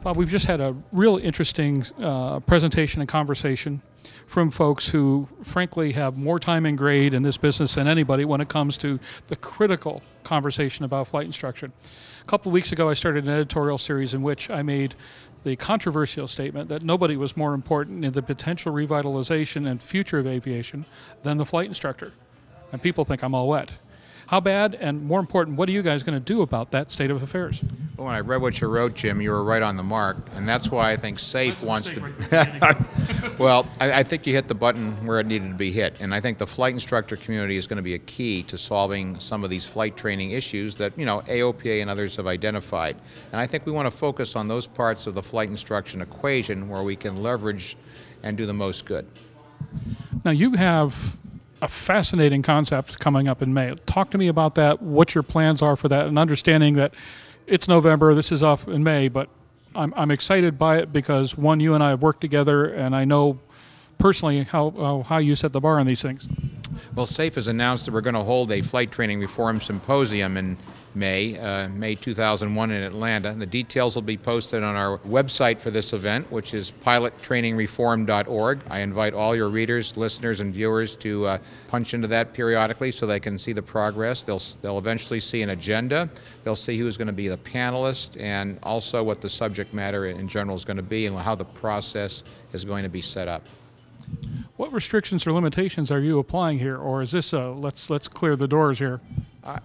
Bob, we've just had a real interesting presentation and conversation from folks who, frankly, have more time in grade in this business than anybody when it comes to the critical conversation about flight instruction. A couple of weeks ago, I started an editorial series in which I made the controversial statement that nobody was more important in the potential revitalization and future of aviation than the flight instructor. And people think I'm all wet. How bad, and more important, what are you guys going to do about that state of affairs? Well, when I read what you wrote, Jim, you were right on the mark, and that's why I think SAFE wants to... Well, I think you hit the button where it needed to be hit, and I think the flight instructor community is going to be a key to solving some of these flight training issues that, AOPA and others have identified. And I think we want to focus on those parts of the flight instruction equation where we can leverage and do the most good. Now, you have a fascinating concept coming up in May. Talk to me about that, what your plans are for that, and understanding that it's November, this is off in May, but I'm excited by it because, one, you and I have worked together, and I know personally how you set the bar on these things. Well, SAFE has announced that we're going to hold a Flight Training Reform Symposium in May 2001 in Atlanta. The details will be posted on our website for this event, which is pilottrainingreform.org. I invite all your readers, listeners, and viewers to punch into that periodically so they can see the progress. They'll eventually see an agenda. They'll see who's going to be the panelist and also what the subject matter in general is going to be and how the process is going to be set up. What restrictions or limitations are you applying here, or is this a let's clear the doors here?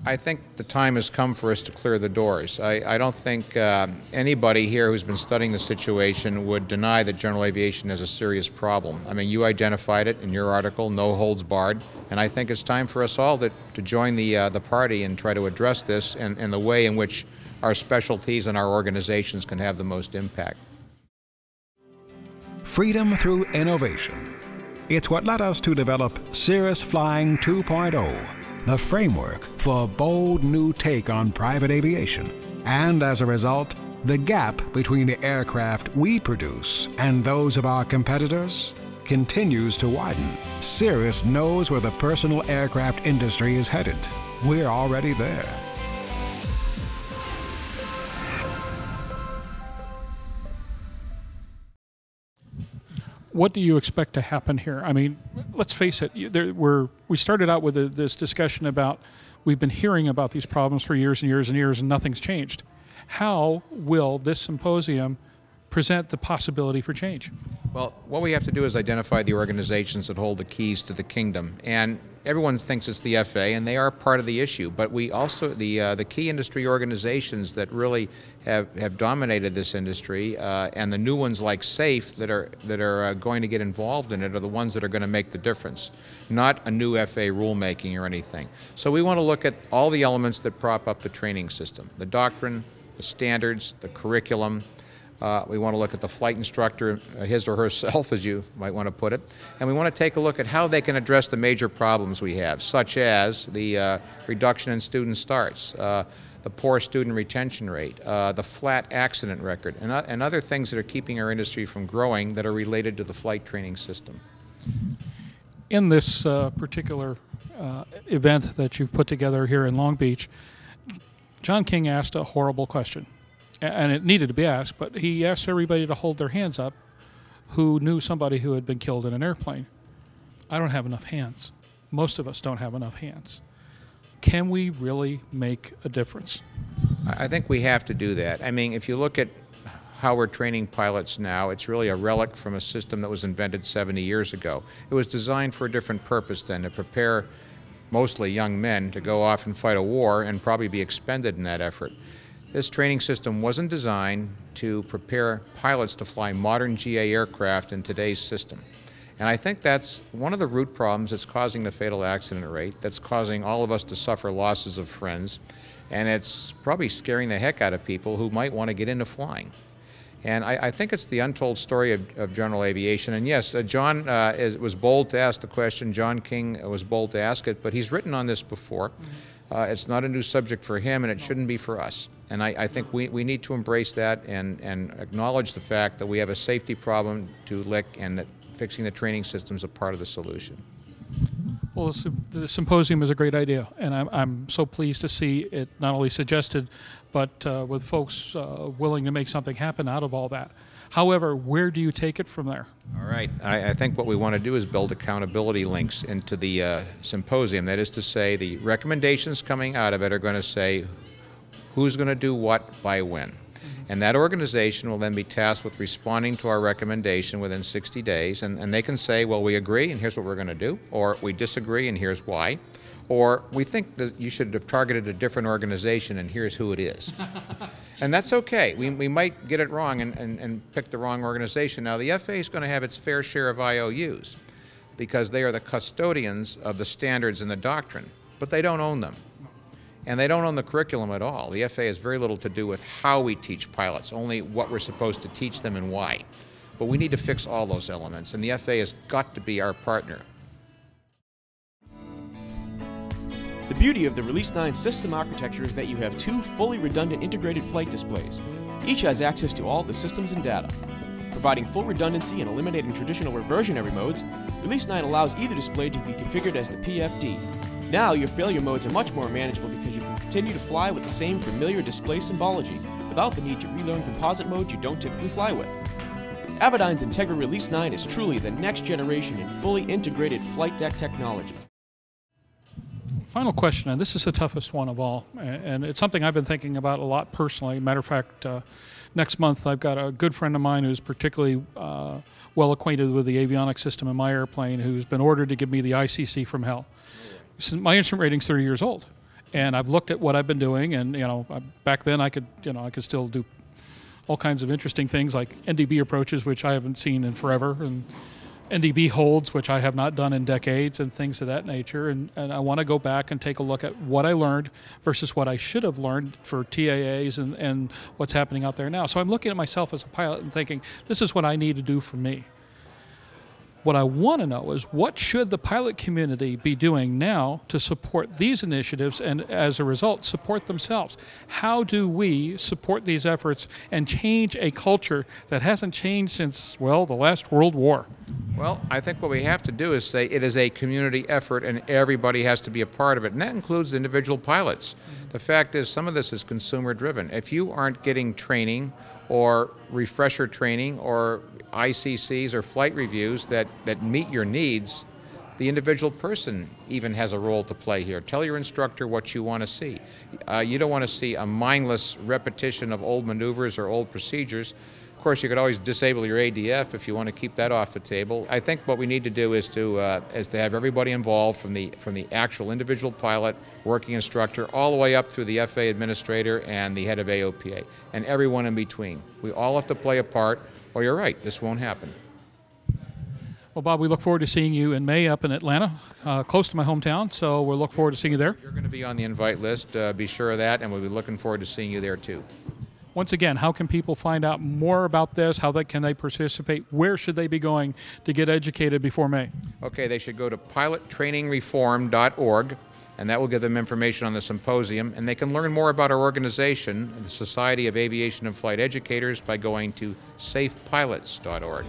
I think the time has come for us to clear the doors. I don't think anybody here who's been studying the situation would deny that general aviation has a serious problem. I mean, you identified it in your article, no holds barred, and I think it's time for us all to join the party and try to address this and the way in which our specialties and our organizations can have the most impact. Freedom through innovation. It's what led us to develop Cirrus Flying 2.0, the framework for a bold new take on private aviation. And as a result, the gap between the aircraft we produce and those of our competitors continues to widen. Cirrus knows where the personal aircraft industry is headed. We're already there. What do you expect to happen here? I mean, let's face it, we started out with this discussion about we've been hearing about these problems for years and years and years and nothing's changed. How will this symposium present the possibility for change? Well, what we have to do is identify the organizations that hold the keys to the kingdom. And everyone thinks it's the FAA, and they are part of the issue. But we also, the key industry organizations that really have dominated this industry, and the new ones like SAFE that are going to get involved in it are the ones that are going to make the difference, not a new FAA rulemaking or anything. So we want to look at all the elements that prop up the training system, the doctrine, the standards, the curriculum. We want to look at the flight instructor, his or herself, as you might want to put it, and we want to take a look at how they can address the major problems we have, such as the reduction in student starts, the poor student retention rate, the flat accident record, and other things that are keeping our industry from growing that are related to the flight training system. In this particular event that you've put together here in Long Beach, John King asked a horrible question. And it needed to be asked, but he asked everybody to hold their hands up who knew somebody who had been killed in an airplane. I don't have enough hands. Most of us don't have enough hands. Can we really make a difference? I think we have to do that. I mean, if you look at how we're training pilots now, it's really a relic from a system that was invented 70 years ago. It was designed for a different purpose then, to prepare mostly young men to go off and fight a war and probably be expended in that effort. This training system wasn't designed to prepare pilots to fly modern GA aircraft in today's system. And I think that's one of the root problems that's causing the fatal accident rate, that's causing all of us to suffer losses of friends, and it's probably scaring the heck out of people who might want to get into flying. And I think it's the untold story of general aviation. And yes, John was bold to ask the question. John King was bold to ask it, but he's written on this before. It's not a new subject for him, and it shouldn't be for us. And I think we need to embrace that and acknowledge the fact that we have a safety problem to lick and that fixing the training system is a part of the solution. Well, Well, the symposium is a great idea, and I'm so pleased to see it not only suggested, but with folks willing to make something happen out of all that. However, where do you take it from there? All right. I think what we want to do is build accountability links into the symposium. That is to say, the recommendations coming out of it are going to say who's going to do what by when. And that organization will then be tasked with responding to our recommendation within 60 days. And they can say, well, we agree, and here's what we're going to do. Or we disagree, and here's why. Or we think that you should have targeted a different organization, and here's who it is. And that's okay. We might get it wrong and pick the wrong organization. Now, the FAA is going to have its fair share of IOUs because they are the custodians of the standards and the doctrine, but they don't own them. And they don't own the curriculum at all. The FAA has very little to do with how we teach pilots, only what we're supposed to teach them and why. But we need to fix all those elements, and the FAA has got to be our partner. The beauty of the Release 9 system architecture is that you have two fully redundant integrated flight displays. Each has access to all the systems and data. Providing full redundancy and eliminating traditional reversionary modes, Release 9 allows either display to be configured as the PFD. Now your failure modes are much more manageable because you can continue to fly with the same familiar display symbology without the need to relearn composite modes you don't typically fly with. Avidyne's Integra Release 9 is truly the next generation in fully integrated flight deck technology. Final question, and this is the toughest one of all, and it's something I've been thinking about a lot personally. Matter of fact, next month I've got a good friend of mine who's particularly well acquainted with the avionics system in my airplane, who's been ordered to give me the ICC from hell. My instrument rating's 30 years old, and I've looked at what I've been doing, and back then I could still do all kinds of interesting things like NDB approaches, which I haven't seen in forever, and NDB holds, which I have not done in decades, and things of that nature. And I want to go back and take a look at what I learned versus what I should have learned for TAAs and what's happening out there now. So I'm looking at myself as a pilot and thinking, this is what I need to do for me. What I want to know is what should the pilot community be doing now to support these initiatives and, as a result, support themselves? How do we support these efforts and change a culture that hasn't changed since, well, the last World War? Well, I think what we have to do is say it is a community effort and everybody has to be a part of it, and that includes individual pilots. The fact is, some of this is consumer driven. If you aren't getting training or refresher training or ICCs or flight reviews that meet your needs, the individual person even has a role to play here. Tell your instructor what you want to see. You don't want to see a mindless repetition of old maneuvers or old procedures. Of course, you could always disable your ADF if you want to keep that off the table. I think what we need to do is to have everybody involved, from the actual individual pilot, working instructor, all the way up through the FAA administrator and the head of AOPA, and everyone in between. We all have to play a part, or you're right, this won't happen. Well, Bob, we look forward to seeing you in May up in Atlanta, close to my hometown, so we'll look forward to seeing you there. You're going to be on the invite list, be sure of that, and we'll be looking forward to seeing you there too. Once again, how can people find out more about this? How can they participate? Where should they be going to get educated before May? Okay, they should go to pilottrainingreform.org, and that will give them information on the symposium, and they can learn more about our organization, the Society of Aviation and Flight Educators, by going to safepilots.org.